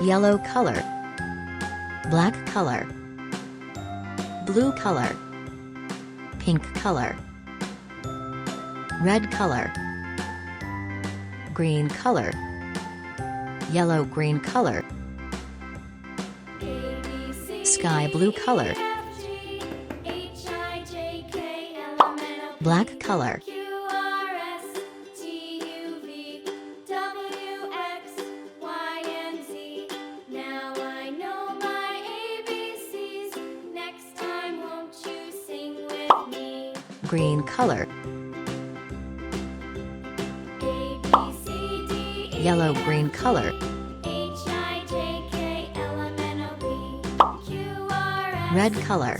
yellow color, black color, blue color, pink color, red color, green color, yellow-green color, sky blue color, black color, green color, yellow-green color, red color.